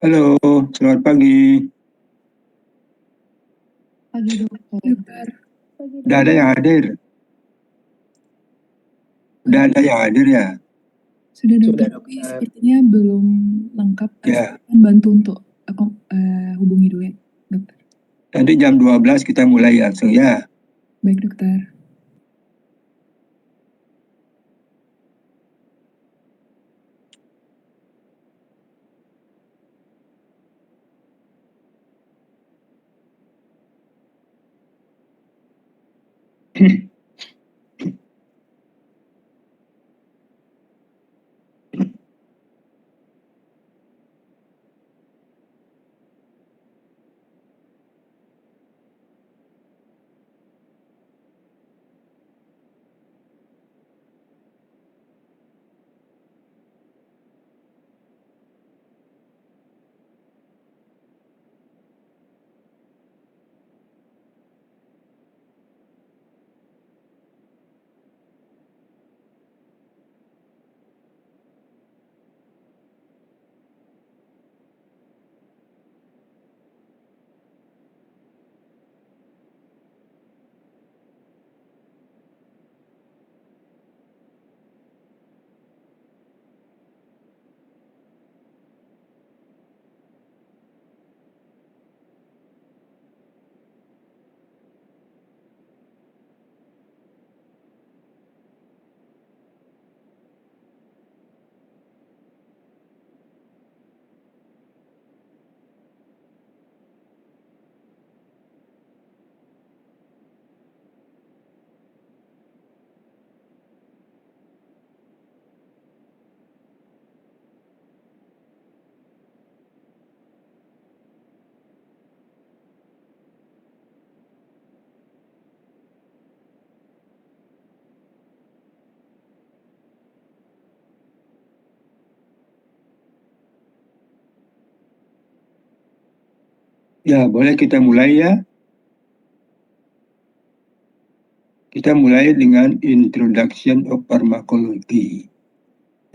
Halo, selamat pagi. Pagi dokter. Udah ada yang hadir? Udah ada yang hadir ya? Sudah dokter, tapi sepertinya belum lengkap. Ya. Silakan bantu untuk aku hubungi dulu ya dokter. Nanti jam 12 kita mulai langsung ya. Baik dokter. Ya, boleh kita mulai ya. Kita mulai dengan Introduction of Pharmacology.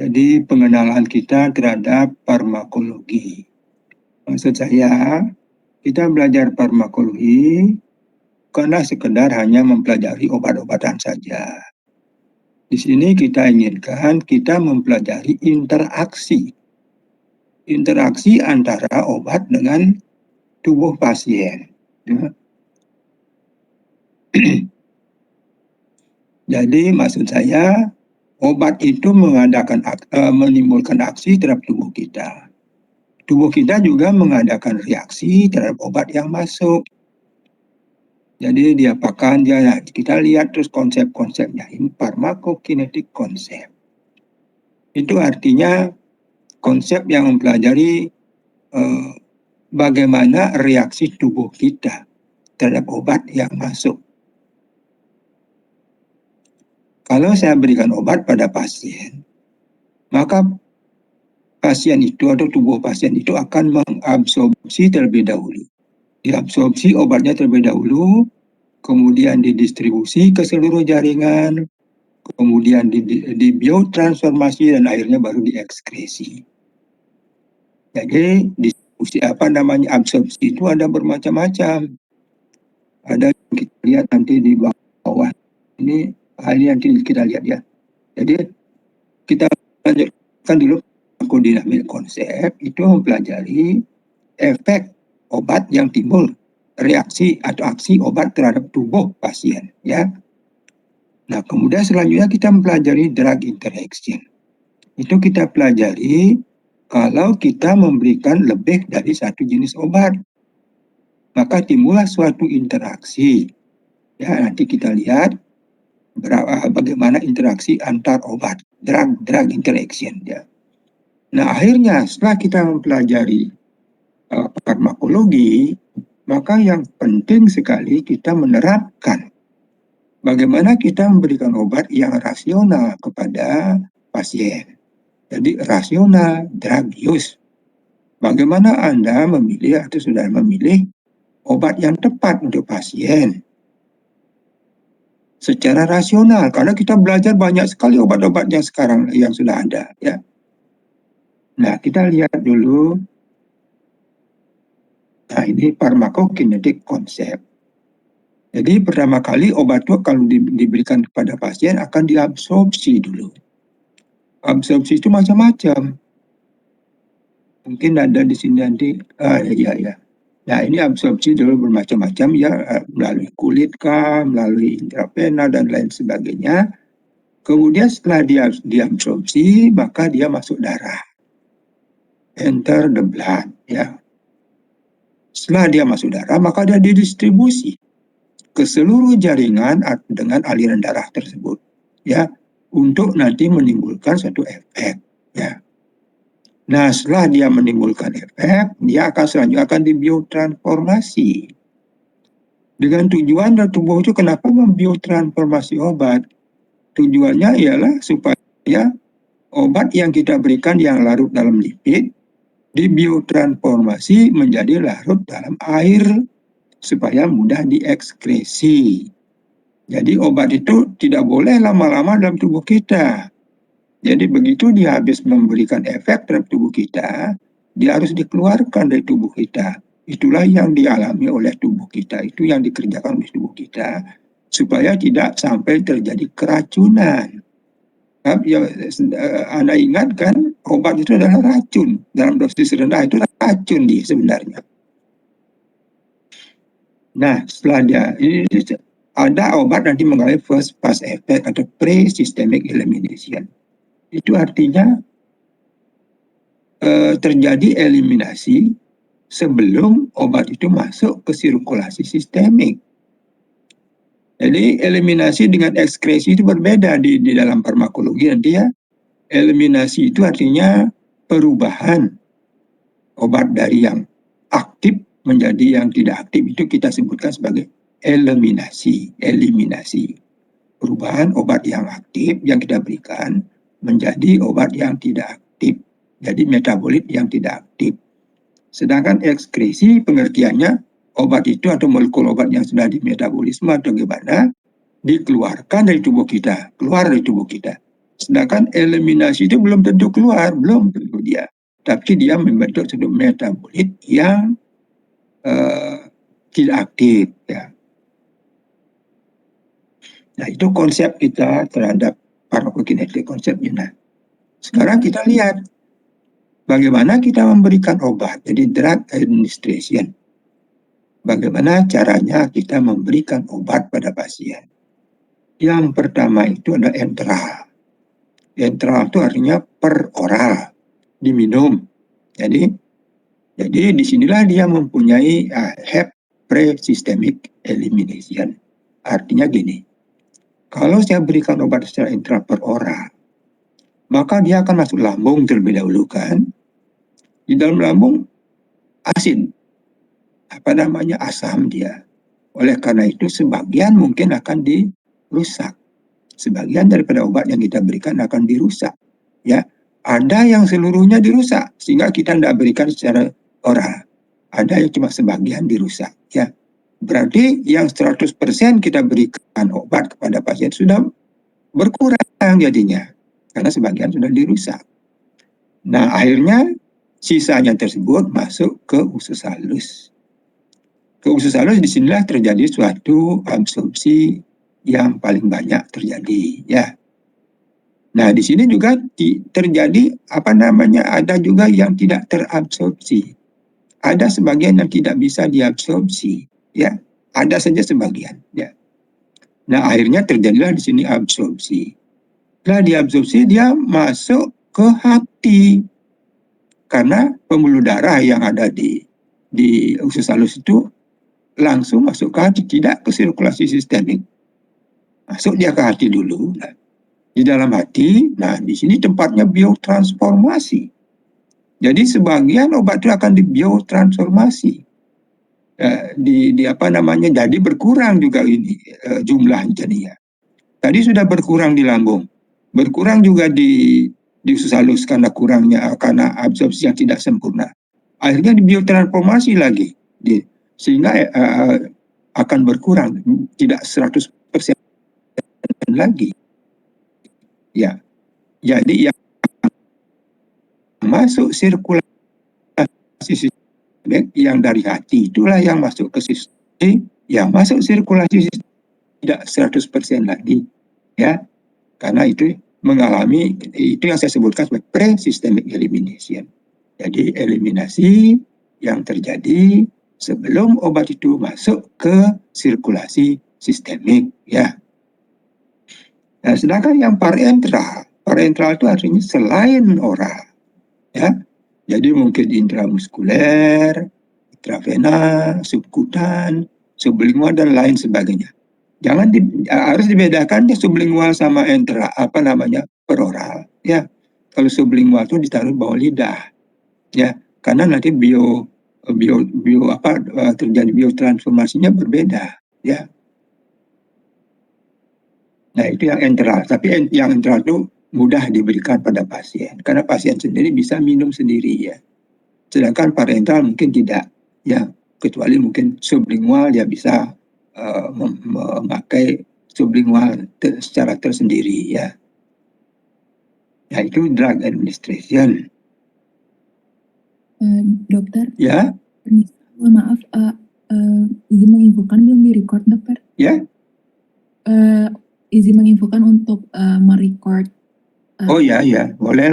Jadi pengenalan kita terhadap farmakologi. Maksud saya, kita belajar farmakologi karena sekedar hanya mempelajari obat-obatan saja. Di sini kita inginkan kita mempelajari interaksi antara obat dengan tubuh pasien. Jadi maksud saya, obat itu menimbulkan aksi terhadap tubuh kita. Tubuh kita juga mengadakan reaksi terhadap obat yang masuk. Jadi diapakan ya, kita lihat terus konsep-konsepnya. Ini pharmacokinetic konsep. Itu artinya konsep yang mempelajari bagaimana reaksi tubuh kita terhadap obat yang masuk. Kalau saya berikan obat pada pasien, maka pasien itu atau tubuh pasien itu akan mengabsorpsi terlebih dahulu. Diabsorpsi obatnya terlebih dahulu, kemudian didistribusi ke seluruh jaringan, kemudian di biotransformasi dan akhirnya baru diekskresi. Jadi distribusi absorpsi itu ada bermacam-macam. Ada yang kita lihat nanti di bawah. Ini nanti kita lihat ya. Jadi kita lanjutkan dulu farmakodinamik konsep itu mempelajari efek obat yang timbul, reaksi atau aksi obat terhadap tubuh pasien ya. Nah, kemudian selanjutnya kita mempelajari drug interaction. Itu kita pelajari kalau kita memberikan lebih dari satu jenis obat, maka timbullah suatu interaksi. Ya, nanti kita lihat bagaimana interaksi antar obat, drug interaction ya. Nah, akhirnya setelah kita mempelajari farmakologi, maka yang penting sekali kita menerapkan bagaimana kita memberikan obat yang rasional kepada pasien. Jadi rasional drug use. Bagaimana Anda memilih atau sudah memilih obat yang tepat untuk pasien secara rasional, karena kita belajar banyak sekali obat-obat yang sekarang yang sudah ada ya. Nah, kita lihat dulu Nah, ini pharmacokinetic konsep. Jadi pertama kali obat itu kalau diberikan kepada pasien akan diabsorpsi dulu. Absorpsi itu macam-macam. Mungkin ada di sini nanti, ya. Nah, ini absorpsi dulu bermacam-macam ya, melalui kulit kah, melalui intravena dan lain sebagainya. Kemudian setelah dia diabsorpsi, maka dia masuk darah. Enter the blood, ya. Setelah dia masuk darah, maka dia didistribusi ke seluruh jaringan dengan aliran darah tersebut, ya, untuk nanti menimbulkan suatu efek, ya. Nah, setelah dia menimbulkan efek, dia akan selanjutnya akan dibiotransformasi. Dengan tujuan dari tubuh itu kenapa membiotransformasi obat? Tujuannya ialah supaya obat yang kita berikan yang larut dalam lipid dibiotransformasi menjadi larut dalam air supaya mudah diekskresi. Jadi obat itu tidak boleh lama-lama dalam tubuh kita. Jadi begitu dia habis memberikan efek terhadap tubuh kita, dia harus dikeluarkan dari tubuh kita. Itulah yang dialami oleh tubuh kita, itu yang dikerjakan oleh tubuh kita, supaya tidak sampai terjadi keracunan. Ya, Anda ingat kan, obat itu adalah racun. Dalam dosis rendah itu racun dia sebenarnya. Nah, setelah dia, ada obat nanti mengalami first pass effect atau pre-systemic elimination. Itu artinya terjadi eliminasi sebelum obat itu masuk ke sirkulasi sistemik. Jadi eliminasi dengan ekskresi itu berbeda di dalam farmakologi nanti ya. Eliminasi itu artinya perubahan obat dari yang aktif menjadi yang tidak aktif, itu kita sebutkan sebagai eliminasi. Perubahan obat yang aktif yang kita berikan menjadi obat yang tidak aktif. Jadi metabolit yang tidak aktif. Sedangkan ekskresi pengertiannya obat itu atau molekul obat yang sudah di metabolisme atau gimana dikeluarkan dari tubuh kita, keluar dari tubuh kita. Sedangkan eliminasi itu belum tentu keluar, belum tentu dia. Tapi dia membentuk suatu metabolit yang tidak aktif, ya. Nah, itu konsep kita terhadap farmakokinetik konsepnya. Nah, sekarang kita lihat bagaimana kita memberikan obat, jadi drug administration. Bagaimana caranya kita memberikan obat pada pasien. Yang pertama itu ada enteral. Enteral itu artinya per oral, diminum. Jadi disinilah dia mempunyai have pre-systemic elimination. Artinya gini, kalau saya berikan obat secara intra per oral, maka dia akan masuk lambung terlebih dahulu kan. Di dalam lambung asin, asam dia. Oleh karena itu sebagian mungkin akan dirusak. Sebagian daripada obat yang kita berikan akan dirusak. Ya, ada yang seluruhnya dirusak sehingga kita tidak berikan secara oral. Ada yang cuma sebagian dirusak. Ya, berarti yang 100% kita berikan obat kepada pasien sudah berkurang jadinya karena sebagian sudah dirusak. Nah, akhirnya sisanya tersebut masuk ke usus halus. Ke usus halus disinilah terjadi suatu absorpsi yang paling banyak terjadi, ya. Nah, di sini juga terjadi ada juga yang tidak terabsorpsi. Ada sebagian yang tidak bisa diabsorpsi, ya. Ada saja sebagian, ya. Nah, akhirnya terjadilah di sini absorpsi. Setelah diabsorpsi dia masuk ke hati. Karena pembuluh darah yang ada di usus halus itu langsung masuk ke hati, tidak ke sirkulasi sistemik. Masuk dia ke hati dulu. Nah, di dalam hati, nah di sini tempatnya biotransformasi. Jadi sebagian obat itu akan dibiotransformasi. Jadi berkurang juga ini jumlah jadinya. Tadi sudah berkurang di lambung, berkurang juga di usus halus karena absorpsi yang tidak sempurna. Akhirnya dibiotransformasi lagi, sehingga akan berkurang, tidak 100% lagi. Ya, jadi yang masuk sirkulasi yang dari hati itulah yang masuk ke sistem, yang masuk sirkulasi tidak 100% lagi, ya, karena itu mengalami itu yang saya sebutkan sebagai pre-systemic elimination. Jadi eliminasi yang terjadi sebelum obat itu masuk ke sirkulasi sistemik, ya. Nah, sedangkan yang parenteral itu artinya selain oral, ya. Jadi mungkin intramuskuler, intravena, subkutan, sublingual dan lain sebagainya. Harus dibedakan ya sublingual sama peroral, ya. Kalau sublingual itu ditaruh bawah lidah, ya, karena nanti terjadi biotransformasinya berbeda, ya. Nah, itu yang enteral. Tapi yang enteral itu mudah diberikan pada pasien karena pasien sendiri bisa minum sendiri, ya. Sedangkan parenteral mungkin tidak, ya, kecuali mungkin sublingual dia bisa memakai sublingual secara tersendiri, ya. Ya, itu drug administration. Dokter, Ya, maaf, izin menginfokan belum di-record, dokter? ya. Izin menginfokan untuk merecord. Oh ya, boleh.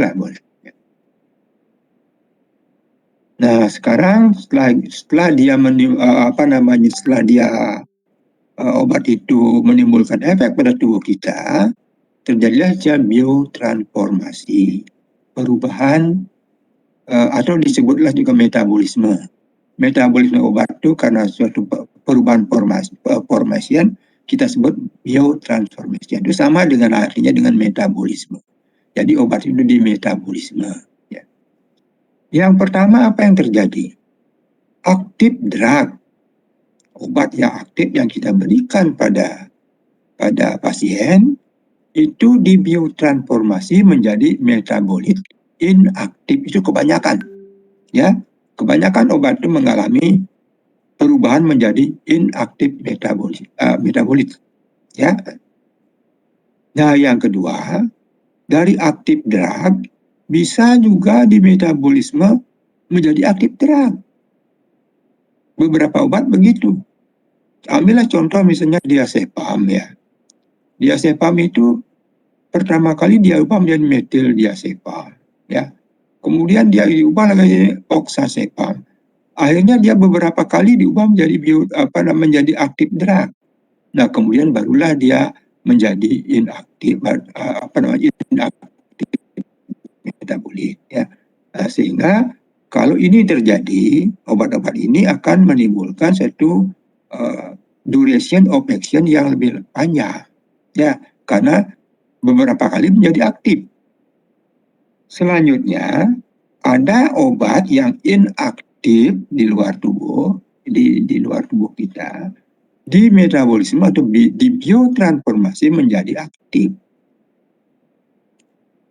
Nah, sekarang setelah dia obat itu menimbulkan efek pada tubuh kita, terjadilah biotransformasi, perubahan atau disebutlah juga metabolisme. Metabolisme obat itu karena suatu perubahan formation kita sebut biotransformation. Itu sama dengan artinya dengan metabolisme. Jadi obat itu di metabolisme. Ya. Yang pertama apa yang terjadi? Aktif drug, obat yang aktif yang kita berikan pada pasien itu di biotransformasi menjadi metabolit inaktif. Itu kebanyakan, ya. Kebanyakan obat itu mengalami perubahan menjadi inaktif metabolit, ya. Nah, yang kedua, dari aktif drug bisa juga di metabolisme menjadi aktif drug. Beberapa obat begitu. Ambillah contoh misalnya diazepam, ya. Diazepam itu pertama kali dia ubah menjadi metil diazepam, ya. Kemudian dia diubah lagi oxazepam. Akhirnya dia beberapa kali diubah menjadi aktif drug. Nah, kemudian barulah dia menjadi inaktif metabolit, ya. Nah, sehingga kalau ini terjadi, obat-obat ini akan menimbulkan satu duration of action yang lebih panjang, ya, karena beberapa kali menjadi aktif. Selanjutnya ada obat yang inaktif di luar tubuh, di luar tubuh kita, di metabolisme atau di biotransformasi menjadi aktif.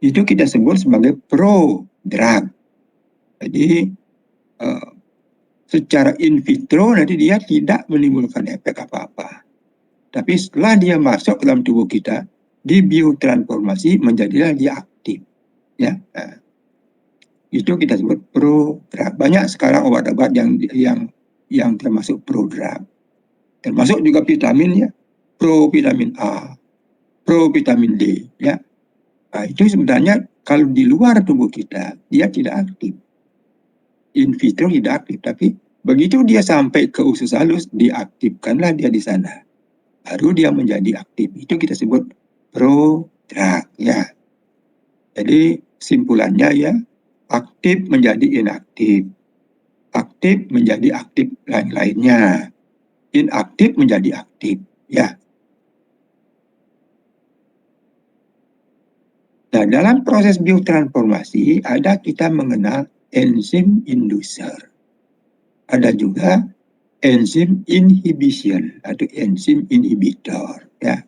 Itu kita sebut sebagai prodrug. Jadi secara in vitro nanti dia tidak menimbulkan efek apa-apa. Tapi setelah dia masuk ke dalam tubuh kita, di biotransformasi menjadilah dia aktif, ya. Nah, itu kita sebut prodrug. Banyak sekarang obat-obat yang termasuk prodrug. Termasuk juga vitamin, ya. Provitamin A, provitamin D, ya. Nah, itu sebenarnya kalau di luar tubuh kita dia tidak aktif. In vitro tidak aktif, tapi begitu dia sampai ke usus halus diaktifkanlah dia di sana. Baru dia menjadi aktif. Itu kita sebut prodrug, ya. Jadi simpulannya, ya, aktif menjadi inaktif, aktif menjadi aktif lain-lainnya, inaktif menjadi aktif, ya. Nah, dalam proses biotransformasi ada kita mengenal enzim inducer. Ada juga enzim inhibition atau enzim inhibitor, ya.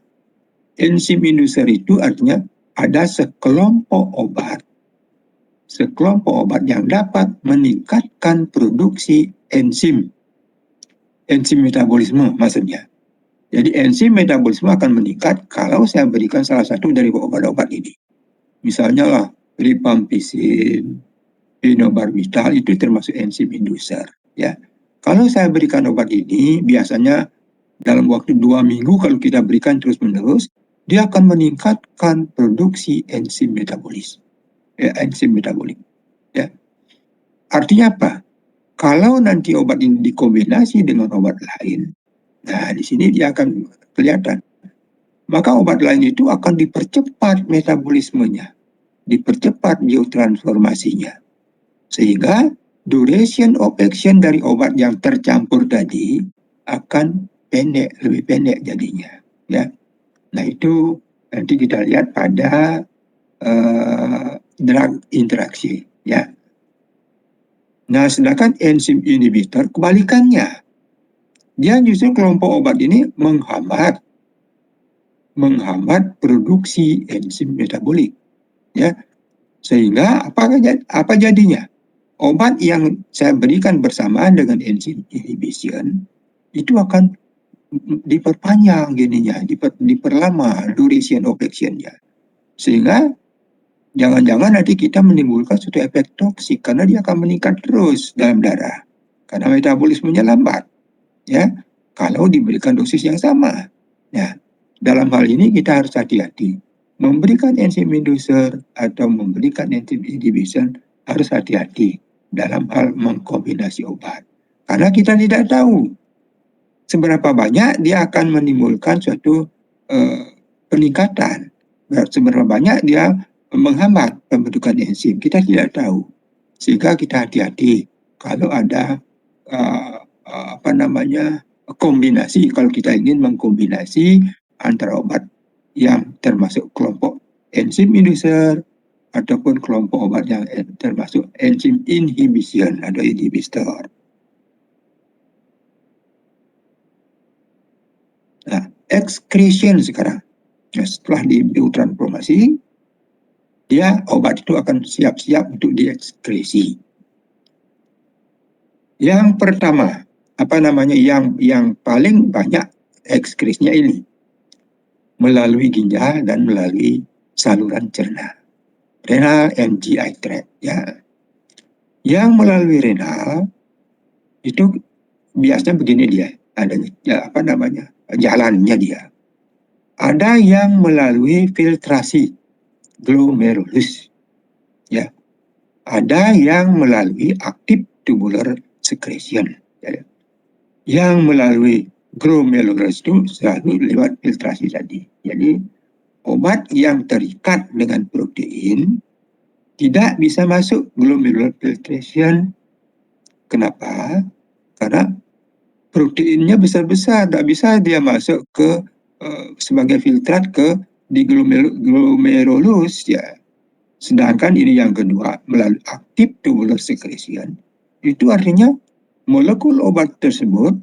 Enzim inducer itu artinya ada sekelompok obat yang dapat meningkatkan produksi enzim metabolisme maksudnya. Jadi enzim metabolisme akan meningkat kalau saya berikan salah satu dari obat-obat ini. Misalnya lah rifampicin, phenobarbital itu termasuk enzim inducer. Ya, kalau saya berikan obat ini, biasanya dalam waktu 2 minggu kalau kita berikan terus-menerus, dia akan meningkatkan produksi enzim metabolis. Enzim metabolik. Ya. Artinya apa? Kalau nanti obat ini dikombinasi dengan obat lain, nah di sini dia akan kelihatan. Maka obat lain itu akan dipercepat metabolismenya, dipercepat biotransformasinya. Sehingga duration of action dari obat yang tercampur tadi akan pendek, lebih pendek jadinya. Ya. Nah itu nanti kita lihat pada drug interaksi. Ya. Nah sedangkan enzim inhibitor kebalikannya. Dia justru kelompok obat ini menghambat produksi enzim metabolik. Ya. Sehingga apa jadinya? Obat yang saya berikan bersamaan dengan enzim inhibition itu akan diperpanjang gininya, diperlama duration of action-nya. Sehingga jangan-jangan nanti kita menimbulkan suatu efek toksik karena dia akan meningkat terus dalam darah. Karena metabolismenya lambat. Ya, kalau diberikan dosis yang sama. Ya, dalam hal ini kita harus hati-hati. Memberikan enzim inducer atau memberikan enzim inhibition harus hati-hati dalam hal mengkombinasi obat. Karena kita tidak tahu seberapa banyak dia akan menimbulkan suatu peningkatan. Seberapa banyak dia menghambat pembentukan enzim. Kita tidak tahu. Sehingga kita hati-hati kalau ada kombinasi, kalau kita ingin mengkombinasi antara obat yang termasuk kelompok enzim inducer ataupun kelompok obat yang termasuk enzim inhibition atau inhibitor. Nah, excretion sekarang. Nah, setelah biotransformasi, dia obat itu akan siap-siap untuk diekskresi. Yang pertama, yang paling banyak ekskresinya ini melalui ginjal dan melalui saluran cerna, renal and GI tract. Ya. Yang melalui renal itu biasanya begini dia, ada jalannya dia. Ada yang melalui filtrasi glomerulus, ya. Ada yang melalui active tubular secretion, ya. Yang melalui glomerulus itu selalu lewat filtrasi tadi. Jadi obat yang terikat dengan protein tidak bisa masuk glomerular filtration. Kenapa? Karena proteinnya besar-besar, tidak bisa dia masuk ke sebagai filtrat di glomerulus, ya. Sedangkan ini yang kedua, melalui active tubular secretion, itu artinya molekul obat tersebut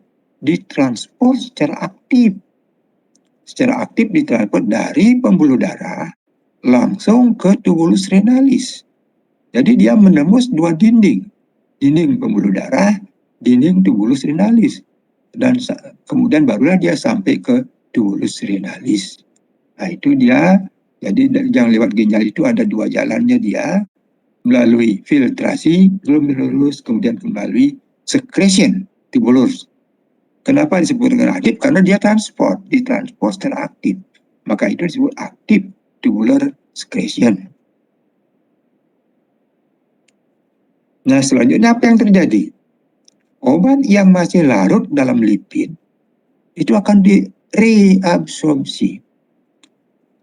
ditransport secara aktif. Secara aktif ditransport dari pembuluh darah langsung ke tubulus renalis. Jadi dia menembus dua dinding pembuluh darah, dinding tubulus renalis. Dan kemudian barulah dia sampai ke tubulus renalis. Nah itu dia, jadi yang lewat ginjal itu ada dua jalannya dia, melalui filtrasi glomerulus, kemudian melalui secretion tubulus. Kenapa disebut dengan aktif? Karena dia ditransport secara aktif. Maka itu disebut active tubular secretion. Nah selanjutnya apa yang terjadi? Obat yang masih larut dalam lipid itu akan direabsorpsi.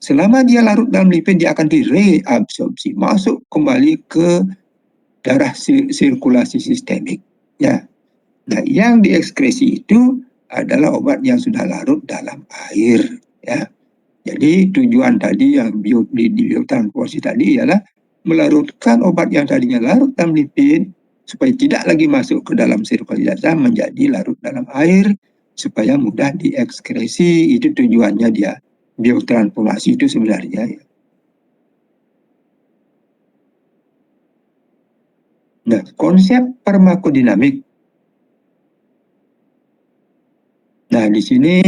Selama dia larut dalam lipid, dia akan direabsorpsi, masuk kembali ke darah sirkulasi sistemik. Ya. Nah, yang diekskresi itu adalah obat yang sudah larut dalam air. Ya. Jadi tujuan tadi yang di biotransfusi tadi ialah melarutkan obat yang tadinya larut dalam lipid supaya tidak lagi masuk ke dalam sirkulasi darah, menjadi larut dalam air supaya mudah diekskresi. Itu tujuannya dia. Biotransformasi itu sebenarnya. Nah, konsep farmakodinamik. Nah, di sini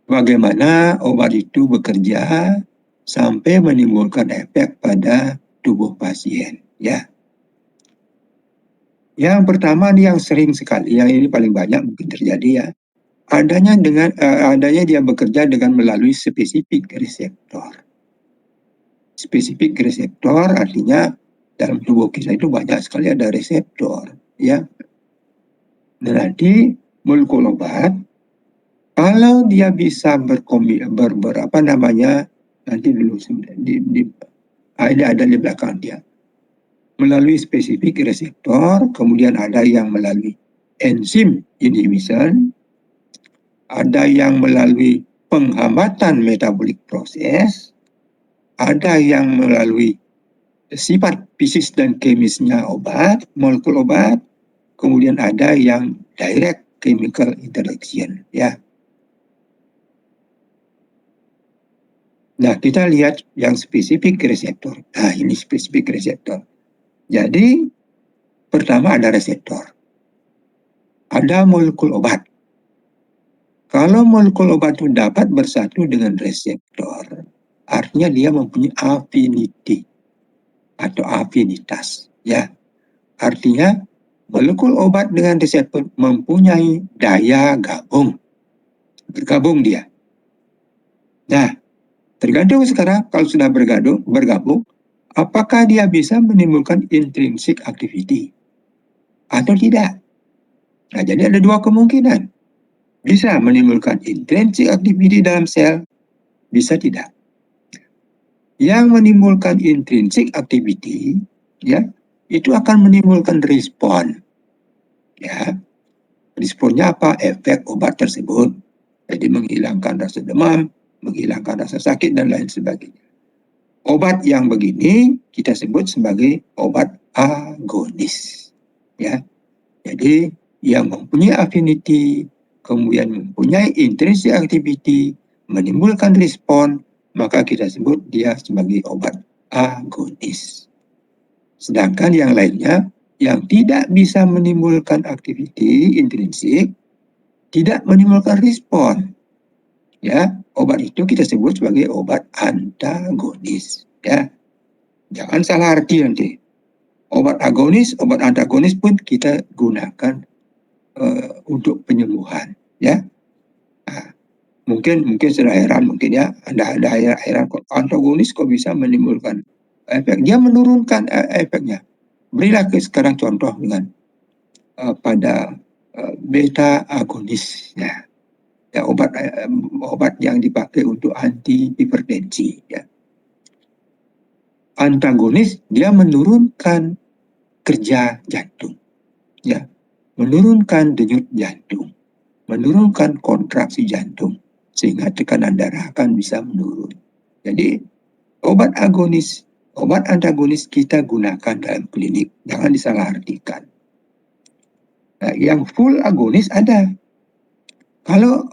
bagaimana obat itu bekerja sampai menimbulkan efek pada tubuh pasien, ya. Yang pertama nih yang sering sekali, yang ini paling banyak mungkin terjadi ya, adanya dia bekerja dengan melalui spesifik reseptor. Spesifik reseptor artinya dalam tubuh kita itu banyak sekali ada reseptor, ya. Dan nanti molekul obat kalau dia bisa nanti dulu ini ada di belakang dia. Melalui spesifik reseptor, kemudian ada yang melalui enzim inhibition, ada yang melalui penghambatan metabolik proses, ada yang melalui sifat fisis dan kemisnya obat, molekul obat, kemudian ada yang direct chemical interaction, ya. Nah, kita lihat yang spesifik reseptor. Nah, ini spesifik reseptor. Jadi, pertama ada reseptor. Ada molekul obat. Kalau molekul obat itu dapat bersatu dengan reseptor, artinya dia mempunyai affinity atau afinitas, ya. Artinya molekul obat dengan reseptor mempunyai daya gabung. Bergabung dia. Nah, tergantung sekarang kalau sudah bergabung, apakah dia bisa menimbulkan intrinsic activity atau tidak? Nah, jadi ada dua kemungkinan. Bisa menimbulkan intrinsic activity dalam sel, bisa tidak. Yang menimbulkan intrinsic activity, ya, itu akan menimbulkan respon. Ya, responnya apa? Efek obat tersebut. Jadi menghilangkan rasa demam, menghilangkan rasa sakit, dan lain sebagainya. Obat yang begini kita sebut sebagai obat agonis. Ya, jadi yang mempunyai affinity, kemudian mempunyai intrinsic activity, menimbulkan respon, maka kita sebut dia sebagai obat agonis. Sedangkan yang lainnya yang tidak bisa menimbulkan aktiviti intrinsik, tidak menimbulkan respon, ya, obat itu kita sebut sebagai obat antagonis, ya. Jangan salah arti nanti. Obat agonis, obat antagonis pun kita gunakan untuk penyembuhan, ya. Nah, mungkin sudah heran, mungkin ya, Anda heran kok antagonis kok bisa menimbulkan efek. Dia menurunkan efeknya. Berilah sekarang contoh dengan pada beta agonis, ya. Ya, obat yang dipakai untuk anti hipertensi, ya. Antagonis dia menurunkan kerja jantung, ya, menurunkan denyut jantung, menurunkan kontraksi jantung, sehingga tekanan darah akan bisa menurun. Jadi obat agonis, obat antagonis kita gunakan dalam klinik, jangan disalahartikan. Nah, yang full agonis ada. Kalau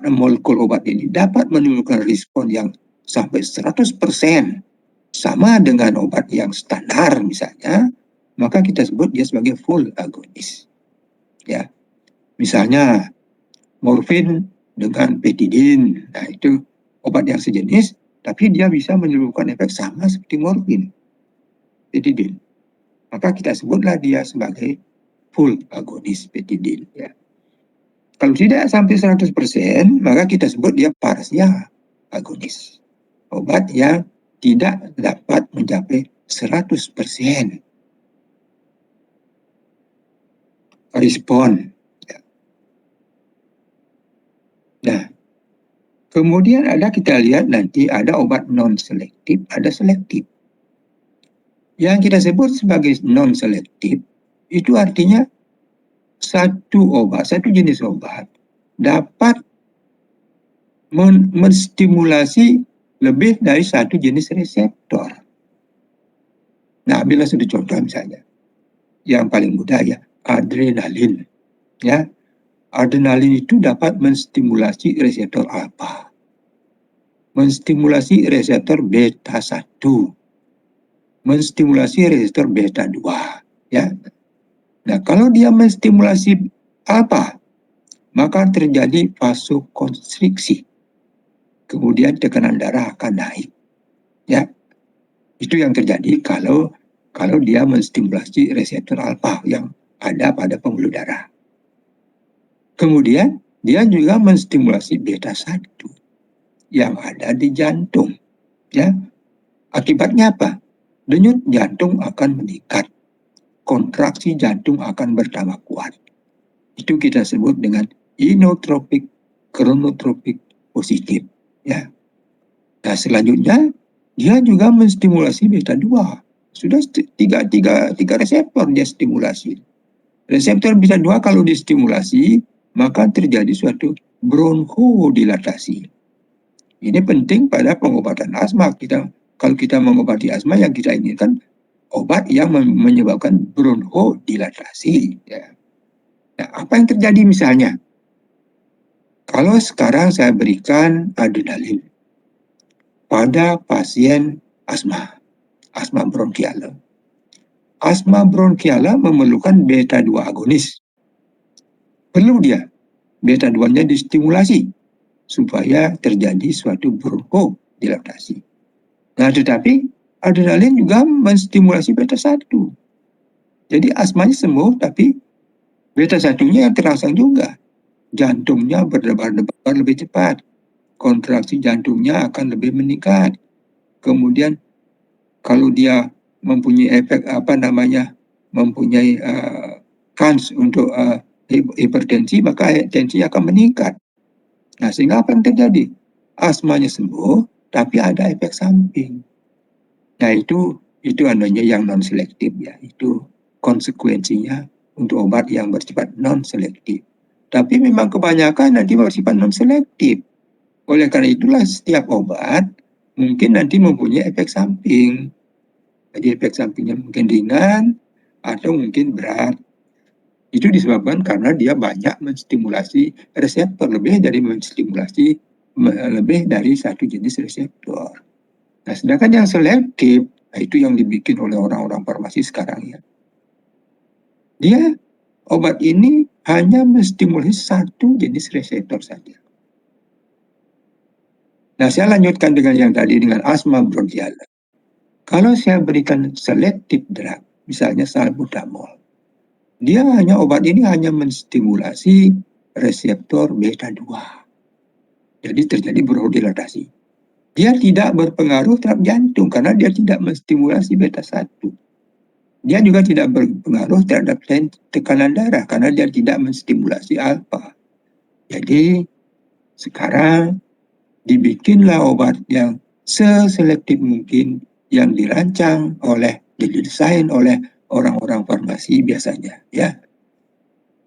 molekul obat ini dapat menimbulkan respon yang sampai 100% sama dengan obat yang standar misalnya, maka kita sebut dia sebagai full agonis. Ya. Misalnya morfin dengan petidin. Nah, itu obat yang sejenis, tapi dia bisa menimbulkan efek sama seperti morfin, petidin. Maka kita sebutlah dia sebagai full agonis petidin, ya. Kalau tidak sampai 100%, maka kita sebut dia parsial agonis. Obat yang tidak dapat mencapai 100% respon. Nah, kemudian kita lihat nanti ada obat non-selektif, ada selektif. Yang kita sebut sebagai non-selektif, itu artinya satu jenis obat dapat menstimulasi lebih dari satu jenis reseptor. Nah, bila sudah contoh misalnya, yang paling mudah ya, adrenalin. Ya, adrenalin itu dapat menstimulasi reseptor alfa, menstimulasi reseptor beta 1, menstimulasi reseptor beta 2. Ya. Nah, kalau dia menstimulasi alfa, maka terjadi vasokonstriksi. Kemudian tekanan darah akan naik. Ya. Itu yang terjadi kalau dia menstimulasi reseptor alfa yang ada pada pembuluh darah. Kemudian dia juga menstimulasi beta 1 yang ada di jantung. Ya, akibatnya apa? Denyut jantung akan meningkat, kontraksi jantung akan bertambah kuat. Itu kita sebut dengan inotropik, kronotropik positif. Ya. Nah, selanjutnya dia juga menstimulasi beta 2. Sudah tiga reseptor dia stimulasi. Reseptor beta 2 kalau distimulasi, maka terjadi suatu bronchodilatasi. Ini penting pada pengobatan asma. Kalau kita mengobati asma, yang kita inginkan obat yang menyebabkan bronchodilatasi. Ya. Nah, apa yang terjadi misalnya? Kalau sekarang saya berikan adrenalin pada pasien asma bronkial. Asma bronkial memerlukan beta 2 agonis. Perlu dia beta 2-nya distimulasi supaya terjadi suatu bronchodilatasi. Nah, tetapi adrenalin juga menstimulasi beta 1. Jadi asmanya sembuh, tapi beta 1-nya yang terangsang juga. Jantungnya berdebar-debar lebih cepat. Kontraksi jantungnya akan lebih meningkat. Kemudian kalau dia mempunyai efek mempunyai kans untuk hipertensi, maka tensi akan meningkat. Nah, sehingga apa yang terjadi? Asmanya sembuh, tapi ada efek samping. Nah, itu adanya yang non selektif ya. Itu konsekuensinya untuk obat yang bersifat non selektif. Tapi memang kebanyakan nanti bersifat non selektif. Oleh karena itulah setiap obat mungkin nanti mempunyai efek samping. Jadi efek sampingnya mungkin ringan atau mungkin berat. Itu disebabkan karena dia banyak menstimulasi reseptor, lebih dari satu jenis reseptor. Nah, sedangkan yang selektif, nah itu yang dibikin oleh orang-orang farmasi sekarang ya. Dia obat ini hanya menstimulasi satu jenis reseptor saja. Nah, saya lanjutkan dengan yang tadi, dengan asma bronkial. Kalau saya berikan selective drug, misalnya salbutamol, obat ini hanya menstimulasi reseptor beta 2. Jadi terjadi bronchodilatasi. Dia tidak berpengaruh terhadap jantung karena dia tidak menstimulasi beta 1. Dia juga tidak berpengaruh terhadap tekanan darah karena dia tidak menstimulasi alfa. Jadi sekarang dibikinlah obat yang seselektif mungkin, yang didesain oleh orang-orang farmasi biasanya ya.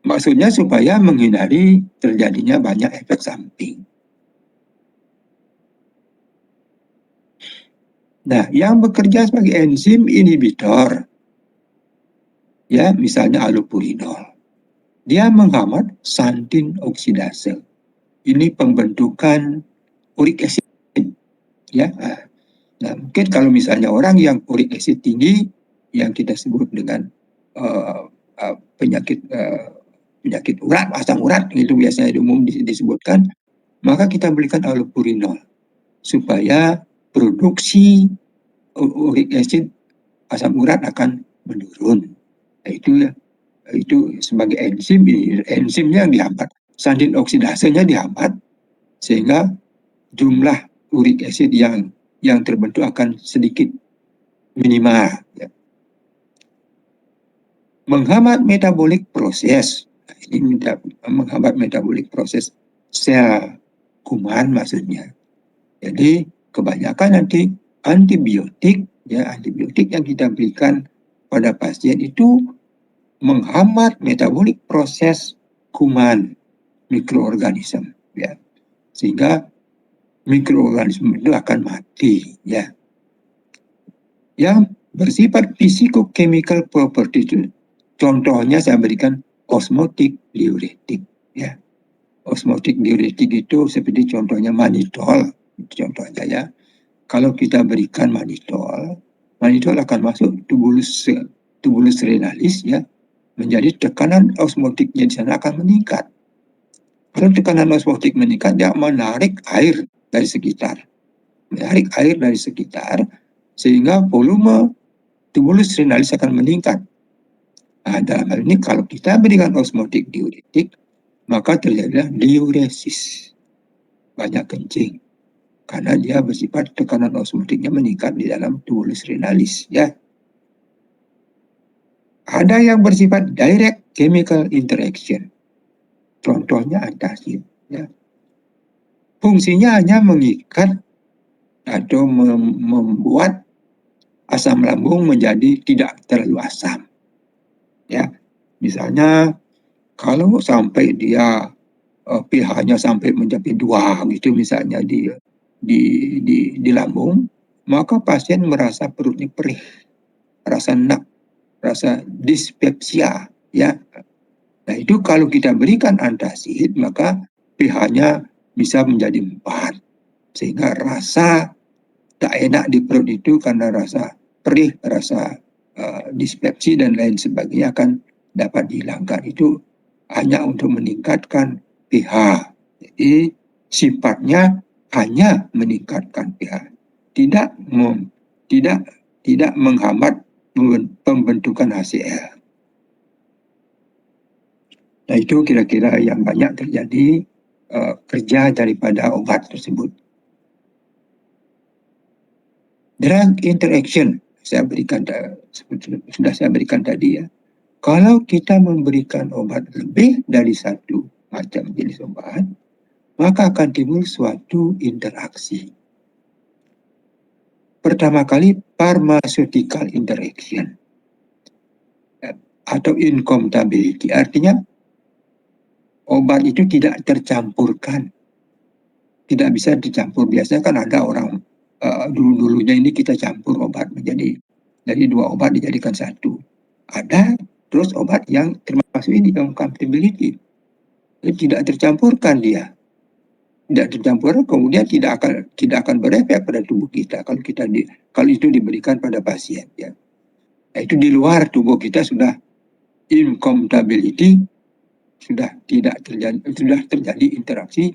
Maksudnya supaya menghindari terjadinya banyak efek samping. Nah, yang bekerja sebagai enzim inhibitor ya, misalnya allopurinol. Dia menghambat xantin oksidase. Ini pembentukan uric acid ya. Nah, mungkin kalau misalnya orang yang uric acid tinggi, yang kita sebut dengan penyakit urat, asam urat, itu biasanya umum disebutkan, maka kita berikan allopurinol supaya produksi uric acid, asam urat akan menurun. Nah, itu sebagai enzimnya yang dihambat, xantin oksidasenya dihambat, sehingga jumlah uric acid yang terbentuk akan sedikit minimal ya. Menghambat metabolik proses. Nah, ini menghambat metabolik proses sel kuman maksudnya. Jadi kebanyakan nanti antibiotik yang kita berikan pada pasien itu menghambat metabolik proses kuman mikroorganisme ya, sehingga mikroorganisme itu akan mati ya. Yang bersifat physicochemical property itu, contohnya saya berikan osmotic diuretik ya. Osmotic diuretik itu seperti contohnya mannitol, contohnya ya. Kalau kita berikan mannitol akan masuk tubulus renalis ya, menjadi tekanan osmotiknya di sana akan meningkat. Kalau tekanan osmotik meningkat, dia menarik air dari sekitar, sehingga volume tubulus renalis akan meningkat. Dalam hal ini kalau kita berikan osmotik diuretik, maka terjadilah diuresis, banyak kencing, karena dia bersifat tekanan osmotiknya meningkat di dalam tubulus renalis, ya. Ada yang bersifat direct chemical interaction, contohnya antacid, ya. Fungsinya hanya mengikat atau membuat asam lambung menjadi tidak terlalu asam, ya. Misalnya kalau sampai dia pH-nya sampai mencapai 2 gitu misalnya di lambung, maka pasien merasa perutnya perih, rasa enak, rasa dispepsia, ya. Nah, itu kalau kita berikan antacid, maka pH-nya bisa menjadi 4, sehingga rasa tak enak di perut itu karena rasa perih, rasa dispepsi dan lain sebagainya akan dapat dihilangkan. Itu hanya untuk meningkatkan pH. Jadi sifatnya hanya meningkatkan pH, tidak menghambat pembentukan HCl. Nah, itu kira-kira yang banyak terjadi kerja daripada obat tersebut. Drug interaction sudah saya berikan tadi, ya. Kalau kita memberikan obat lebih dari satu macam jenis obat, maka akan timbul suatu interaksi. Pertama kali pharmaceutical interaction atau incompatibility, artinya obat itu tidak tercampurkan, tidak bisa dicampur. Biasanya kan ada orang dulu-dulunya ini kita campur obat menjadi, dari 2 obat dijadikan 1. Ada terus obat yang termasuk ini yang compatibility, tidak tercampurkan dia, tidak tercampur, kemudian tidak akan berefek pada tubuh kita kalau itu diberikan pada pasien, ya. Nah, itu di luar tubuh kita sudah incompatibility, sudah terjadi interaksi,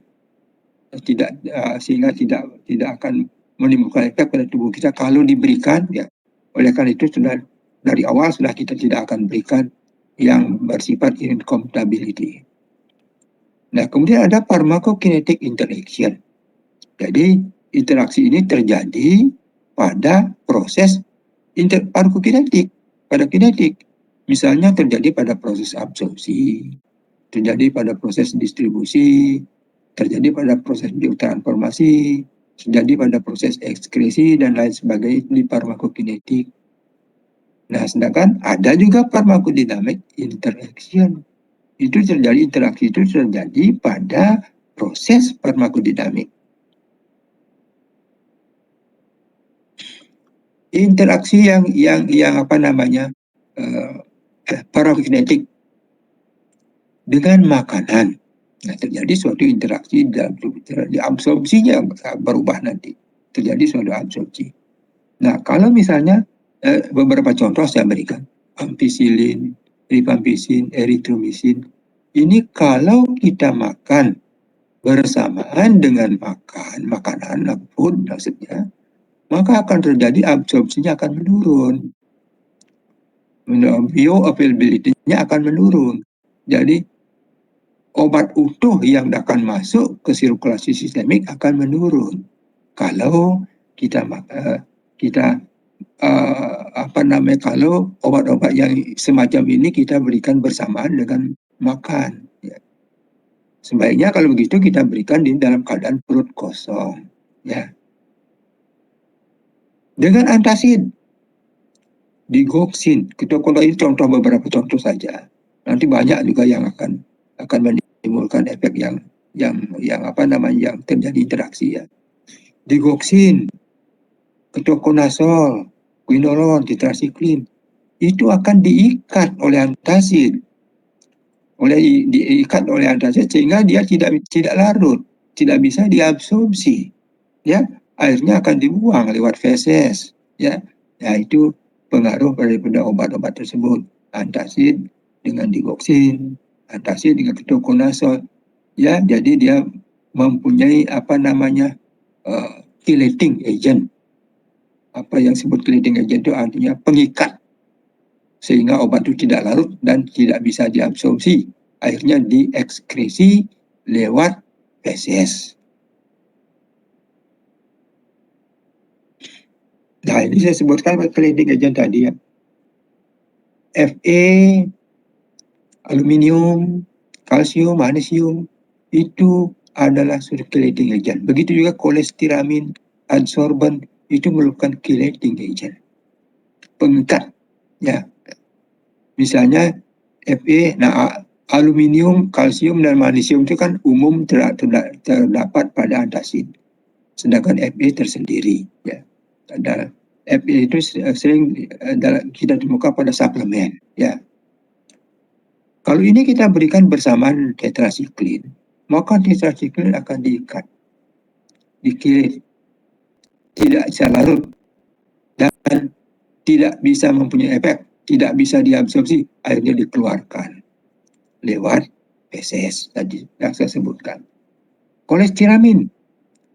sehingga tidak akan menimbulkan efek pada tubuh kita kalau diberikan, ya. Oleh karena itu sudah dari awal kita tidak akan berikan yang bersifat incompatibility. Nah, kemudian ada pharmacokinetic interaction. Jadi interaksi ini terjadi pada proses pharmacokinetik, pada kinetik. Misalnya terjadi pada proses absorpsi, terjadi pada proses distribusi, terjadi pada proses biotransformasi, terjadi pada proses ekskresi dan lain sebagainya di pharmacokinetik. Nah, sedangkan ada juga pharmacodynamic interaction. Interaksi itu terjadi pada proses pharmacodynamic. Interaksi yang apa namanya pharmacokinetik dengan makanan. Nah, terjadi suatu interaksi di absorpsinya berubah nanti. Terjadi suatu absorpsi. Nah, kalau misalnya beberapa contoh saya berikan, ampicillin, rifampicin, erythromycin. Ini kalau kita makan bersamaan dengan makanan, food maksudnya, maka akan terjadi absorpsinya akan menurun. Bioavailability-nya akan menurun. Jadi obat utuh yang akan masuk ke sirkulasi sistemik akan menurun kalau kalau obat-obat yang semacam ini kita berikan bersamaan dengan makan, ya. Sebaiknya kalau begitu kita berikan di dalam keadaan perut kosong, ya. Dengan antacid, digoxin, kalau ini beberapa contoh saja. Nanti banyak juga yang akan menimbulkan efek yang terjadi interaksi, ya. Digoxin, ketoconazole, quinolone, tetracycline, itu akan diikat oleh antacid, sehingga dia tidak larut, tidak bisa diabsorpsi, ya. Akhirnya akan dibuang lewat feses, ya. Nah, itu pengaruh daripada obat-obat tersebut, antacid dengan digoxin, antacid dengan ketoconazole, ya. Jadi dia mempunyai chelating agent. Apa yang disebut chelating agent itu artinya pengikat. sehingga obat itu tidak larut dan tidak bisa diabsorpsi, akhirnya diekskresi lewat feses. Nah, ini saya sebutkan cleaning agent tadi ya. Fe, aluminium, kalsium, magnesium itu adalah circulating agent. Begitu juga kolestiramin, adsorban itu merupakan chelating agent, pengikat ya. Misalnya Fe, nah aluminium, kalsium dan magnesium itu kan umum terdapat pada antasid, sedangkan Fe tersendiri ya. Ada Fe itu sering kita temukan pada suplemen ya. Kalau ini kita berikan bersamaan tetrasiklin, maka tetrasiklin akan diikat, dikirit, tidak bisa larut, dan tidak bisa mempunyai efek, tidak bisa diabsorpsi, akhirnya dikeluarkan lewat feses tadi yang saya sebutkan. Kolestiramin,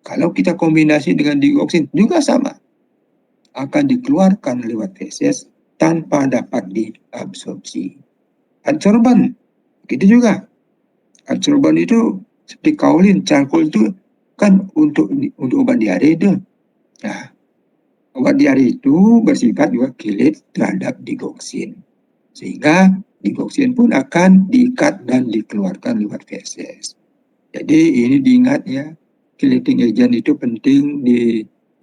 kalau kita kombinasi dengan dioksin juga sama, akan dikeluarkan lewat feses tanpa dapat diabsorpsi. Adsorban, begitu juga. Adsorban itu seperti kaolin, charcoal itu kan untuk obat diare itu. Nah, obat diare itu bersifat juga kilit terhadap digoksin, sehingga digoksin pun akan diikat dan dikeluarkan lewat feses. Jadi ini diingat ya, chelating agent itu penting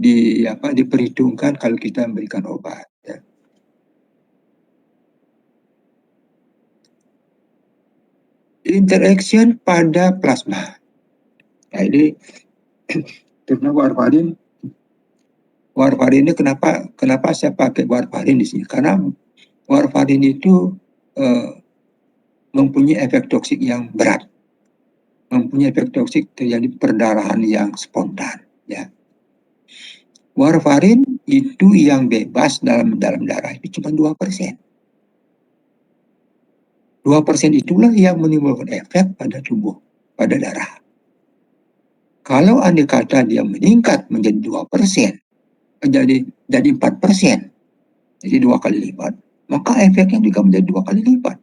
diperhitungkan kalau kita memberikan obat. Ya. Interaction pada plasma. Nah, ini terutama warfarin. Warfarin ini kenapa saya pakai warfarin di sini? Karena warfarin itu mempunyai efek toksik yang berat, mempunyai efek toksik terjadi perdarahan yang spontan. Ya. Warfarin itu yang bebas dalam darah itu cuma 2%. 2% itulah yang menimbulkan efek pada tubuh, pada darah. Kalau andai kata dia meningkat menjadi 2%, jadi 4%, jadi 2 kali lipat, maka efeknya juga menjadi 2 kali lipat.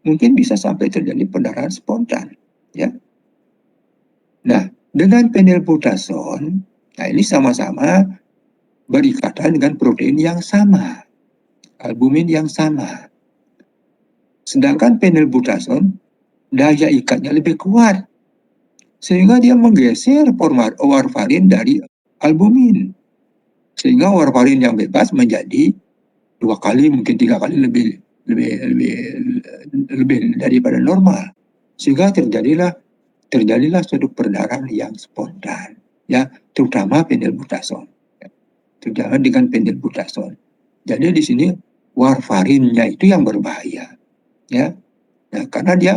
Mungkin bisa sampai terjadi pendarahan spontan. Ya. Nah, dengan phenylbutazone, nah ini sama-sama berikatan dengan protein yang sama, albumin yang sama. Sedangkan phenylbutazone daya ikatnya lebih kuat, sehingga dia menggeser warfarin dari albumin, sehingga warfarin yang bebas menjadi 2 kali mungkin 3 kali lebih daripada normal, sehingga terjadilah suatu perdarahan yang spontan ya, terutama phenylbutazone, terutama dengan phenylbutazone. Jadi di sini warfarinnya itu yang berbahaya ya. Nah, karena dia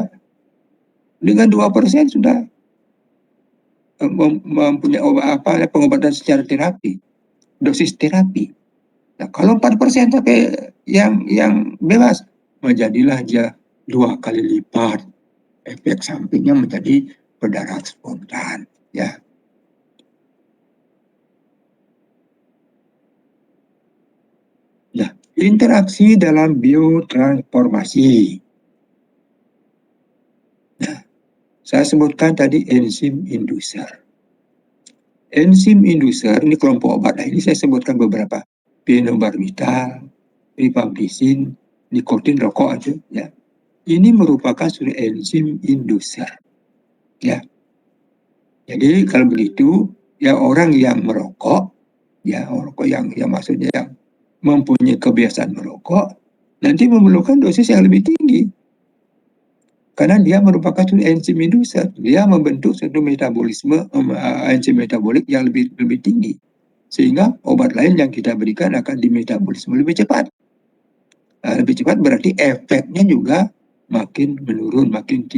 dengan 2% sudah mempunyai pengobatan secara terapi, dosis terapi. Nah, kalau 4% sampai yang bebas, menjadilah dia 2 kali lipat, efek sampingnya menjadi perdarahan spontan ya. Nah, interaksi dalam biotransformasi. Nah, saya sebutkan tadi enzim inducer. Enzim inducer ini kelompok obat. Nah, ini saya sebutkan beberapa. Phenobarbital, rifampicin, nikotin rokok aja ya. Ini merupakan suatu enzim inducer. Ya. Jadi kalau begitu ya, orang yang merokok ya, merokok yang maksudnya yang mempunyai kebiasaan merokok nanti memerlukan dosis yang lebih tinggi. Karena dia merupakan suatu enzim inducer, dia membentuk suatu metabolisme enzim metabolik yang lebih tinggi, sehingga obat lain yang kita berikan akan dimetabolisme lebih cepat. Lebih cepat berarti efeknya juga makin menurun, makin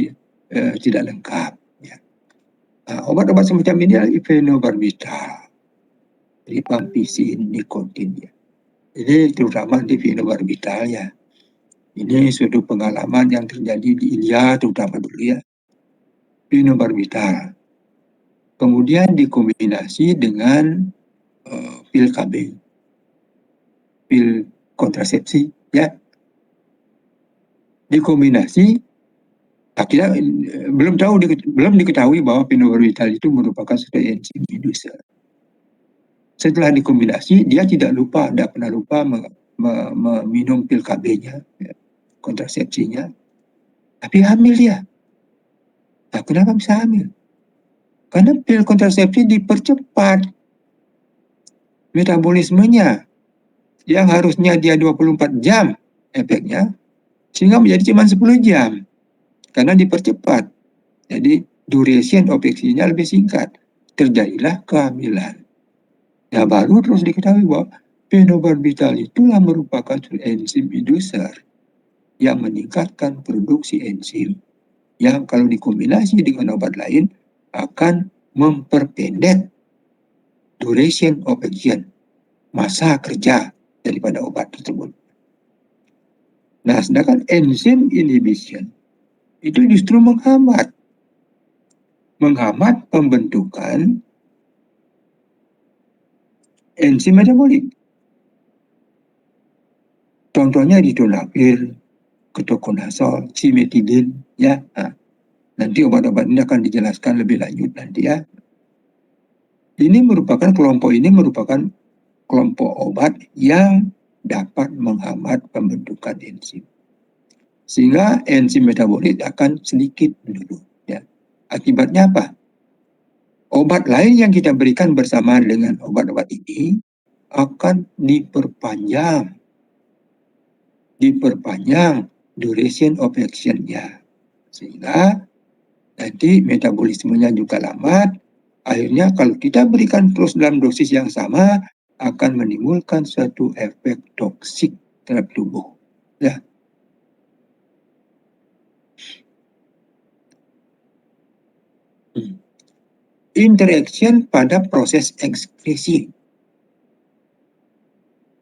tidak lengkap. Ya. Obat-obat semacam ini adalah phenobarbital, rifampicin, nikotin. Ya. Ini terutama di phenobarbital ya. Ini suatu pengalaman yang terjadi di India terutama dulu ya. Phenobarbital. Kemudian dikombinasi dengan pil KB, pil kontrasepsi ya. dikombinasi, kita belum diketahui bahwa phenobarbital itu merupakan suatu enzim inducer. Setelah dikombinasi, dia tidak pernah lupa meminum pil KB-nya, ya, kontrasepsinya, tapi hamil dia. Nah, kenapa bisa hamil? Karena pil kontrasepsi dipercepat metabolismenya, yang harusnya dia 24 jam efeknya, sehingga menjadi cuma 10 jam, karena dipercepat. Jadi, duration of action-nya lebih singkat. Terjadilah kehamilan. Nah, baru terus diketahui bahwa phenobarbital itulah merupakan enzim inducer yang meningkatkan produksi enzim yang kalau dikombinasi dengan obat lain akan memperpendek duration of action, masa kerja daripada obat tersebut. Nah, sedangkan enzim inhibition itu justru menghambat pembentukan enzim metabolik. Contohnya ritonavir, ketoconazole, cimetidine, ya. Nah, nanti obat-obat ini akan dijelaskan lebih lanjut nanti, ya. Kelompok ini merupakan kelompok obat yang dapat menghambat pembentukan enzim, sehingga enzim metabolit akan sedikit menurun, ya. Akibatnya apa? Obat lain yang kita berikan bersamaan dengan obat-obat ini akan diperpanjang duration of action-nya, sehingga nanti metabolismenya juga lambat. Akhirnya kalau kita berikan terus dalam dosis yang sama akan menimbulkan suatu efek toksik terhadap tubuh, ya. Interaction pada proses ekskresi.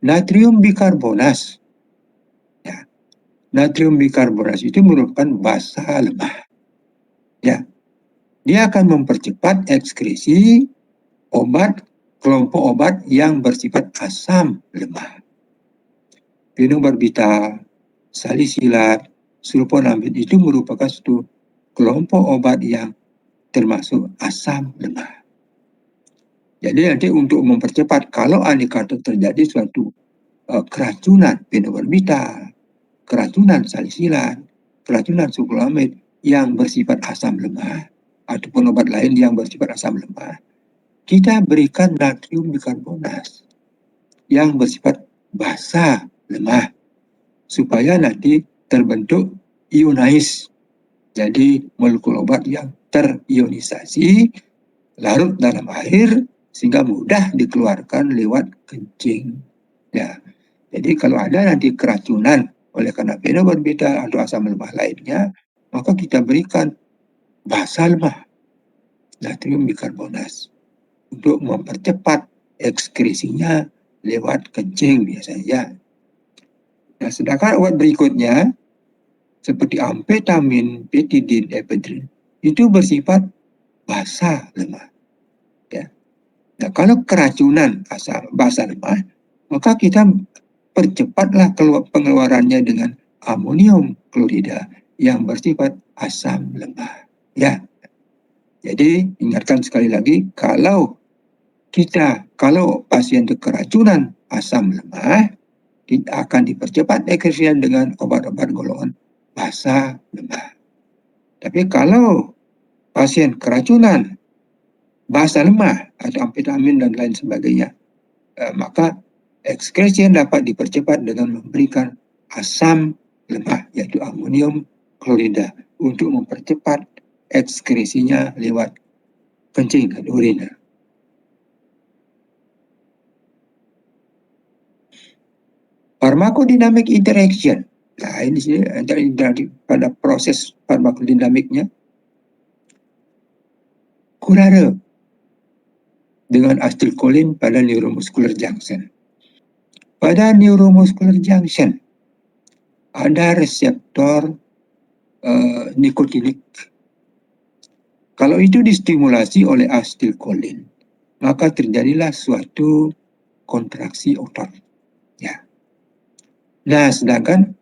Natrium bikarbonas. Ya. Natrium bikarbonas itu merupakan basa lemah. Ya. Dia akan mempercepat ekskresi kelompok obat yang bersifat asam lemah. Phenobarbital, salisilat, sulfonamid itu merupakan suatu kelompok obat yang termasuk asam lemah. Jadi nanti untuk mempercepat, kalau andai kata terjadi suatu keracunan phenobarbital, keracunan salisilat, keracunan sulfonamid yang bersifat asam lemah, ataupun obat lain yang bersifat asam lemah, kita berikan natrium bikarbonas yang bersifat basa lemah, supaya nanti terbentuk ionized. Jadi molekul obat yang terionisasi, larut dalam air, sehingga mudah dikeluarkan lewat kencing. Ya. Jadi kalau ada nanti keracunan oleh karena phenobarbital atau asam lemah lainnya, maka kita berikan basa lemah, natrium bikarbonas, untuk mempercepat ekskresinya lewat kencing biasanya. Nah, sedangkan obat berikutnya seperti amfetamin, betidin, ephedrine itu bersifat basa lemah. Ya. Nah, kalau keracunan basa lemah, maka kita percepatlah pengeluarannya dengan amonium klorida yang bersifat asam lemah. Ya. Jadi ingatkan sekali lagi, kalau pasien itu keracunan asam lemah, kita akan dipercepat ekskresinya dengan obat-obat golongan basa lemah. Tapi kalau pasien keracunan basa lemah atau amfetamin dan lain sebagainya, maka ekskresi yang dapat dipercepat dengan memberikan asam lemah, yaitu amonium klorida, untuk mempercepat ekskresinya lewat kencing dan urin. Pharmacodynamic interaction. Nah, ini sih pada proses farmakodinamiknya. Curare dengan acetylcholine pada neuromuscular junction. Pada neuromuscular junction ada reseptor nikotinik. Kalau itu distimulasi oleh acetylcholine, maka terjadilah suatu kontraksi otot. Ya. Nah, sedangkan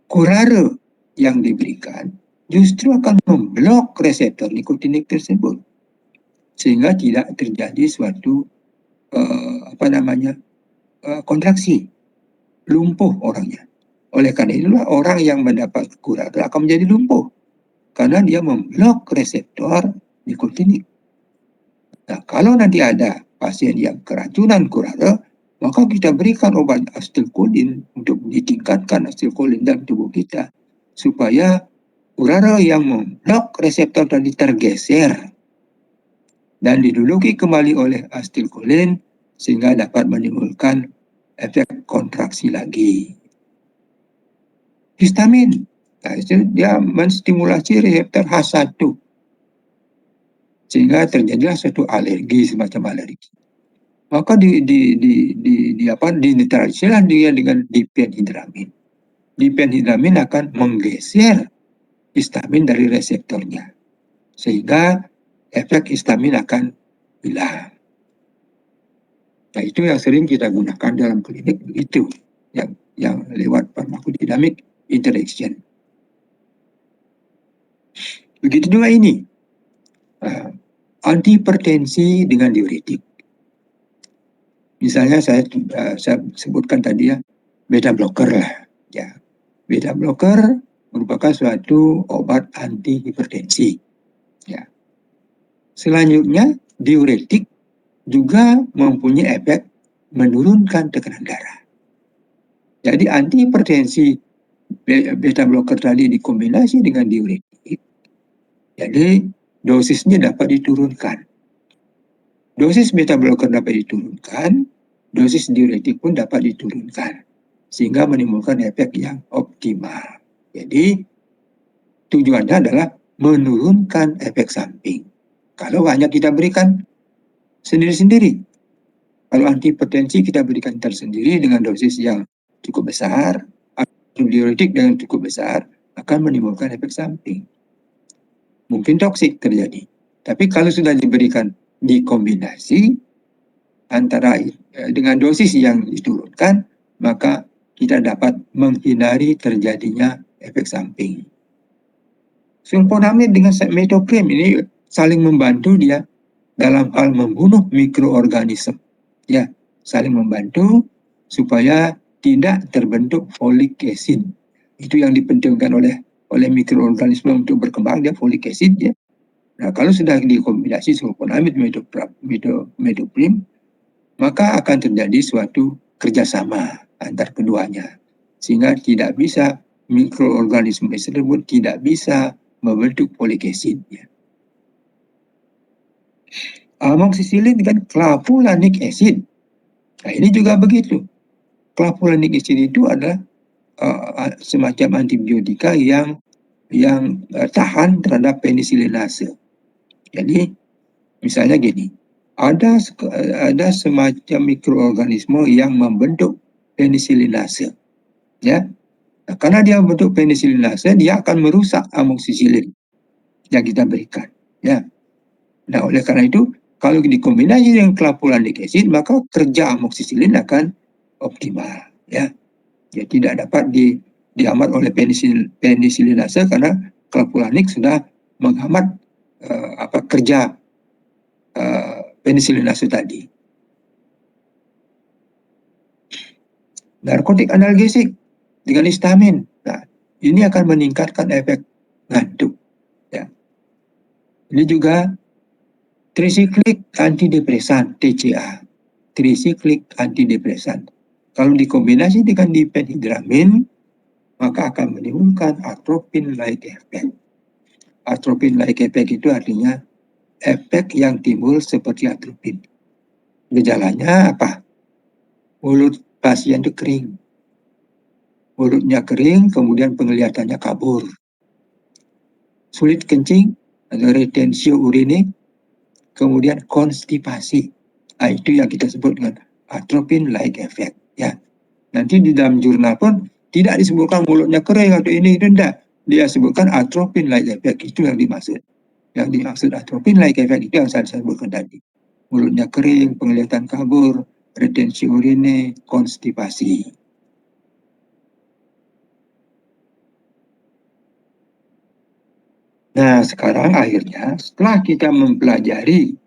curare yang diberikan justru akan memblok reseptor nikotinik tersebut, sehingga tidak terjadi suatu kontraksi, lumpuh orangnya. Oleh karena itulah orang yang mendapat kurare akan menjadi lumpuh karena dia memblok reseptor nikotinik. Nah, kalau nanti ada pasien yang keracunan kurare, maka kita berikan obat asetilkolin untuk ditingkatkan asetilkolin dalam tubuh kita supaya kurare yang memblok reseptor tadi tergeser dan diduduki kembali oleh asetilkolin sehingga dapat menimbulkan efek kontraksi lagi. Histamin, nah, itu dia menstimulasi reseptor H1 sehingga terjadilah suatu alergi, semacam alergi. Maka dinetralisirlah dia dengan diphenhidramin. Diphenhidramin akan menggeser histamin dari reseptornya sehingga efek histamin akan hilang. Nah, itu yang sering kita gunakan dalam klinik begitu, yang lewat farmakodinamik interaction. Begitu juga ini, antihipertensi dengan diuretik. Misalnya saya sebutkan tadi ya, beta blocker lah. Ya, beta blocker merupakan suatu obat antihipertensi. Ya. Selanjutnya, diuretik juga mempunyai efek menurunkan tekanan darah. Jadi antihipertensi beta blocker tadi dikombinasi dengan diuretik, jadi dosisnya dapat diturunkan. Dosis beta blocker dapat diturunkan, dosis diuretik pun dapat diturunkan, sehingga menimbulkan efek yang optimal. Jadi tujuannya adalah menurunkan efek samping. Kalau hanya kita berikan sendiri-sendiri, kalau antihipertensi kita berikan tersendiri dengan dosis yang cukup besar, atau diuretik dengan cukup besar, akan menimbulkan efek samping. Mungkin toksik terjadi. Tapi kalau sudah diberikan dikombinasi antara dengan dosis yang diturunkan, maka kita dapat menghindari terjadinya efek samping. Sulfonamid dengan metoprim ini saling membantu dia dalam hal membunuh mikroorganisme. Ya, saling membantu supaya tidak terbentuk folic acid. Itu yang dipentingkan oleh mikroorganisme untuk berkembang, dia folic acid ya. Nah, kalau sudah dikombinasi sulfonamid metoprim, maka akan terjadi suatu kerjasama antar keduanya, sehingga tidak bisa mikroorganisme tersebut tidak bisa membentuk folic acid. Ya. Amoxicillin dengan clavulanic acid. Nah, ini juga begitu. Clavulanic acid itu adalah semacam antibiotika yang tahan terhadap penisilinase. Jadi misalnya gini, ada semacam mikroorganisme yang membentuk penisilinase, ya. Nah, karena dia membentuk penisilinase, dia akan merusak amoxicillin yang kita berikan, ya. Nah, oleh karena itu, kalau dikombinasi dengan clavulanic acid, maka kerja amoxicillin akan optimal, ya. Ya, tidak dapat dihambat oleh penisilinase karena clavulanic sudah menghambat kerja penisilinase tadi. Narkotik analgesik dengan histamin. Nah, ini akan meningkatkan efek ngantuk. Ya. Ini juga tricyclic antidepresan (TCA). Tricyclic antidepresan. Kalau dikombinasi dengan diphenhidramin, maka akan menimbulkan atropine-like effect. Atropine-like effect itu artinya efek yang timbul seperti atropin. Gejalanya apa? Mulut pasien itu kering. Mulutnya kering, kemudian penglihatannya kabur. Sulit kencing, atau retensio urine, kemudian konstipasi. Nah, itu yang kita sebut dengan atropine-like effect. Ya. Nanti di dalam jurnal pun tidak disebutkan mulutnya kering atau ini itu tidak. Dia sebutkan atropine-like effect, itu yang dimaksud. Yang dimaksud atropine-like effect itu yang saya sebutkan tadi. Mulutnya kering, penglihatan kabur, retensio urine, konstipasi. Nah, sekarang akhirnya setelah kita mempelajari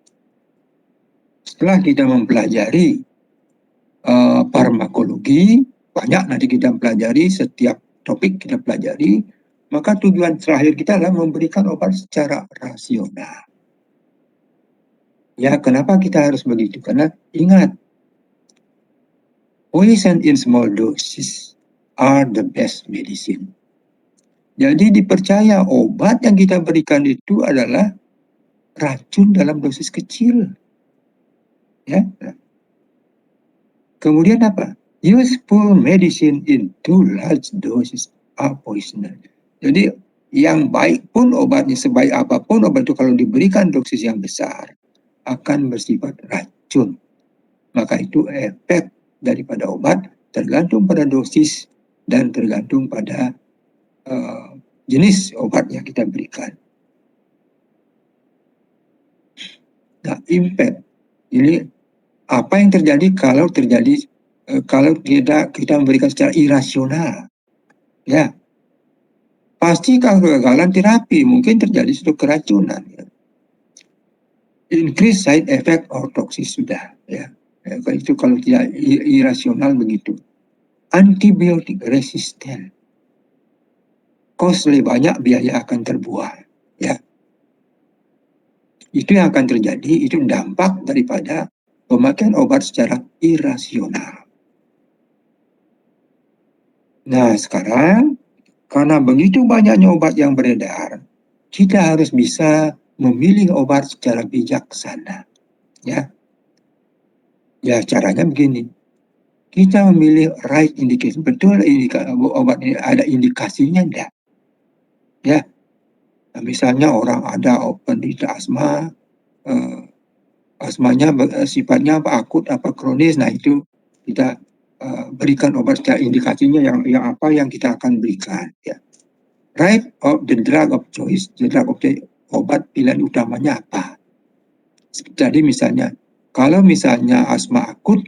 farmakologi, banyak nanti kita pelajari, setiap topik kita pelajari, maka tujuan terakhir kita adalah memberikan obat secara rasional. Ya, kenapa kita harus begitu? Karena ingat, poison in small doses are the best medicine. Jadi dipercaya obat yang kita berikan itu adalah racun dalam dosis kecil. Ya. Kemudian apa? Useful medicine in too large doses are poisonous. Jadi yang baik pun obatnya, sebaik apapun obat itu kalau diberikan dosis yang besar akan bersifat racun. Maka itu efek daripada obat tergantung pada dosis dan tergantung pada jenis obat yang kita berikan. Nah, impact ini apa yang terjadi kalau kita memberikan secara irasional, ya pasti kegagalan terapi, mungkin terjadi suatu keracunan, ya. Increase side effect or toksis sudah, ya. Itu kalau tidak irasional begitu. Antibiotik resisten, costly, banyak biaya akan terbuang, ya. Itu yang akan terjadi, itu dampak daripada pemakaian obat secara irasional. Nah, sekarang karena begitu banyaknya obat yang beredar, kita harus bisa memilih obat secara bijaksana. Ya, caranya begini. Kita memilih right indication. Betul obat ini ada indikasinya enggak? Ya, nah, misalnya orang ada penderita asma, asmanya sifatnya apa, akut apa kronis, nah itu kita berikan obat secara indikasinya yang apa yang kita akan berikan. Ya. Right of the drug of choice, obat pilihan utamanya apa? Jadi misalnya, kalau misalnya asma akut,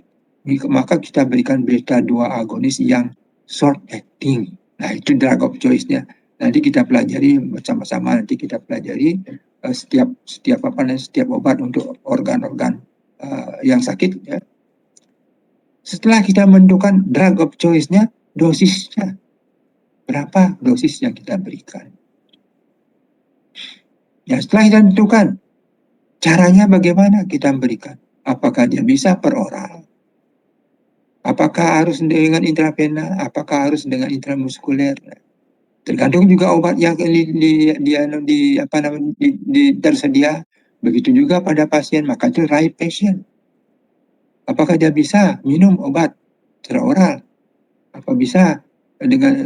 maka kita berikan beta 2 agonis yang short acting. Nah, itu drug of choice-nya. Nanti kita pelajari bersama-sama, nanti kita pelajari setiap obat untuk organ-organ yang sakit, ya. Setelah kita menentukan drug of choice-nya, dosisnya berapa dosis yang kita berikan. Ya, setelah kita tentukan caranya bagaimana kita berikan. Apakah dia bisa per oral? Apakah harus dengan intravena? Apakah harus dengan intramuskuler? Tergantung juga obat yang tersedia. Begitu juga pada pasien, maka itu right patient. Apakah dia bisa minum obat secara oral? Apa bisa dengan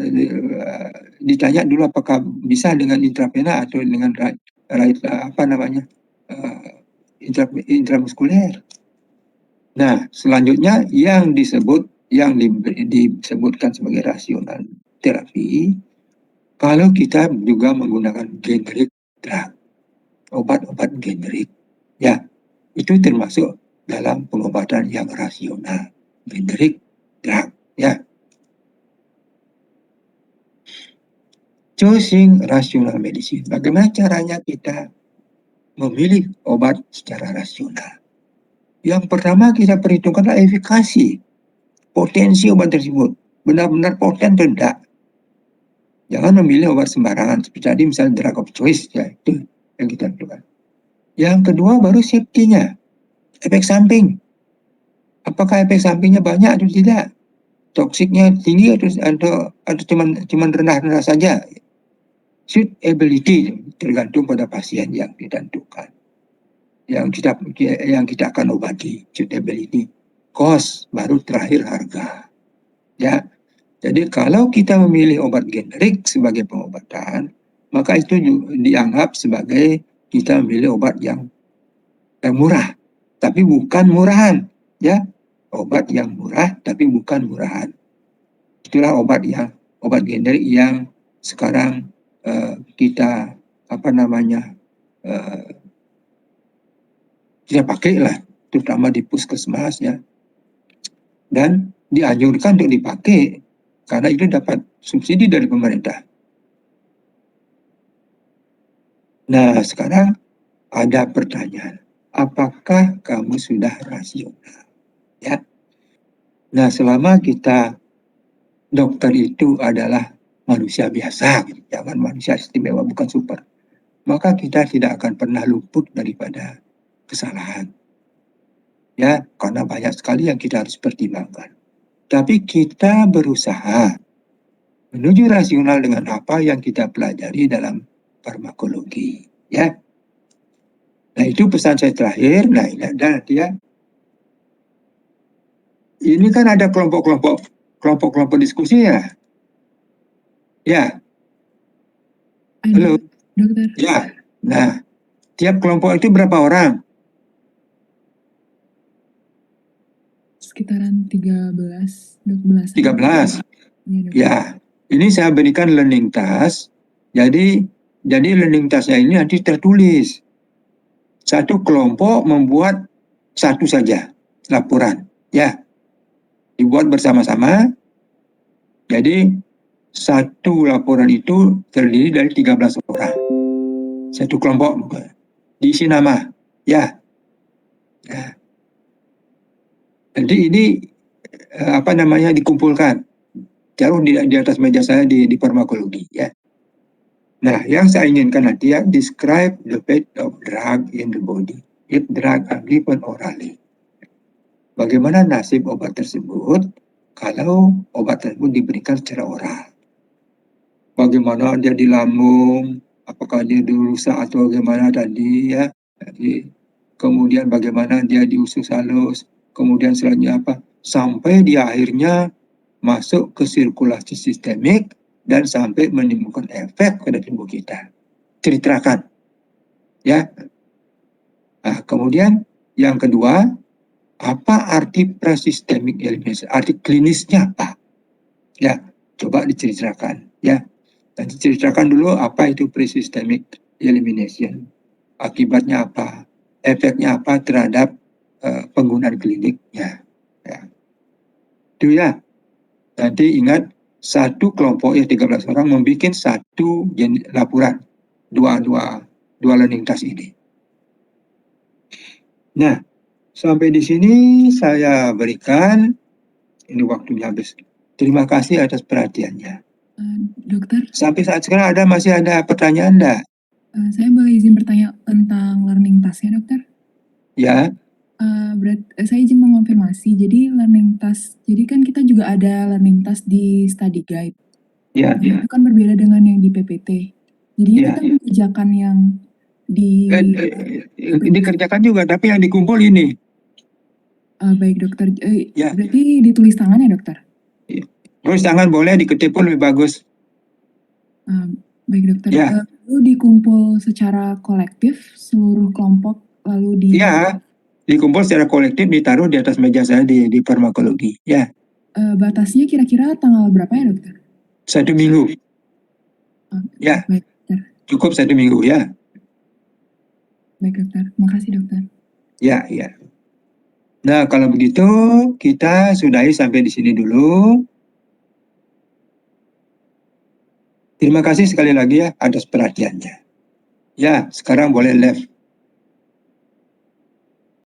ditanya dulu apakah bisa dengan intravena atau dengan intramuskuler. Nah, selanjutnya yang disebutkan sebagai rasional terapi, kalau kita juga menggunakan generik drug, obat-obat generik, ya itu termasuk dalam pengobatan yang rasional, generik drug, ya. Choosing rational medicine. Bagaimana caranya kita memilih obat secara rasional? Yang pertama kita perhitungkanlah efikasi, potensi obat tersebut. Benar-benar poten atau tidak. Jangan memilih obat sembarangan. Seperti tadi misalnya drug of choice, ya itu yang kita lakukan. Yang kedua baru safety-nya. Efek samping. Apakah efek sampingnya banyak atau tidak? Toksiknya tinggi atau cuman rendah-rendah saja? Suitability tergantung pada pasien yang ditentukan, yang kita akan obati. Suitability, cost, baru terakhir harga, ya. Jadi kalau kita memilih obat generik sebagai pengobatan, maka itu dianggap sebagai kita memilih obat yang murah, tapi bukan murahan, ya. Obat yang murah tapi bukan murahan. Itulah obat generik yang sekarang kita kita pakai lah, terutama di puskesmas, ya, dan dianjurkan untuk dipakai karena itu dapat subsidi dari pemerintah. Nah, sekarang ada pertanyaan. Apakah kamu sudah rasional? Ya. Nah, selama kita dokter itu adalah manusia biasa, jangan manusia istimewa, bukan super, maka kita tidak akan pernah luput daripada kesalahan. Ya, karena banyak sekali yang kita harus pertimbangkan. Tapi kita berusaha menuju rasional dengan apa yang kita pelajari dalam farmakologi. Ya. Nah, itu pesan saya terakhir. Nah, ini ada ya. Ini kan ada kelompok-kelompok diskusi ya. Ya. Halo. Dokter. Ya. Nah, tiap kelompok itu berapa orang? Sekitaran 13, 12. 13. Ya, Ya. Ini saya berikan learning task. Jadi learning tasknya ini nanti tertulis. Satu kelompok membuat satu saja laporan. Ya. Dibuat bersama-sama. Jadi satu laporan itu terdiri dari 13 orang. Satu kelompok diisi nama. Ya. Ya. Jadi ini dikumpulkan. Taruh di atas meja saya di farmakologi ya. Nah, yang saya inginkan nanti ya, describe the fate of drug in the body if drug are given orally. Bagaimana nasib obat tersebut kalau obat tersebut diberikan secara oral? Bagaimana dia di lambung, apakah dia dirusak atau bagaimana tadi ya. Jadi, kemudian bagaimana dia di usus halus, kemudian selanjutnya apa? Sampai di akhirnya masuk ke sirkulasi sistemik dan sampai menimbulkan efek pada tubuh kita. Ceritakan. Ya. Nah, kemudian yang kedua, apa arti presystemic elimination? Arti klinisnya apa? Ya, coba diceritakan. Ya. Dan diceritakan dulu apa itu presystemic elimination. Akibatnya apa? Efeknya apa terhadap penggunaan kliniknya. Ya. Itu ya. Nanti ingat, satu kelompok 13 orang membuat satu laporan. Dua learning task ini. Nah, sampai di sini saya berikan, ini waktunya habis. Terima kasih atas perhatiannya. Dokter. Sampai saat sekarang masih ada pertanyaan enggak? Saya boleh izin bertanya tentang learning task-nya, dokter? Ya. Saya izin mengonfirmasi, jadi learning task, jadi kan kita juga ada learning task di study guide. Ya. Itu kan berbeda dengan yang di PPT. Jadinya kita mengerjakan yang dikerjakan juga, tapi yang dikumpul ini. Baik dokter, berarti ditulis tangan ya dokter? Tulis tangan boleh, diketip pun lebih bagus. Baik dokter, lalu dikumpul secara kolektif seluruh kelompok lalu dikumpul secara kolektif, ditaruh di atas meja saya di farmakologi. Ya. Batasnya kira-kira tanggal berapa ya dokter? 1 minggu. Ya. Baik dokter. Cukup 1 minggu ya. Baik dokter, makasih dokter. Ya. Nah, kalau begitu kita sudahi sampai di sini dulu. Terima kasih sekali lagi ya atas perhatiannya. Ya, sekarang boleh left.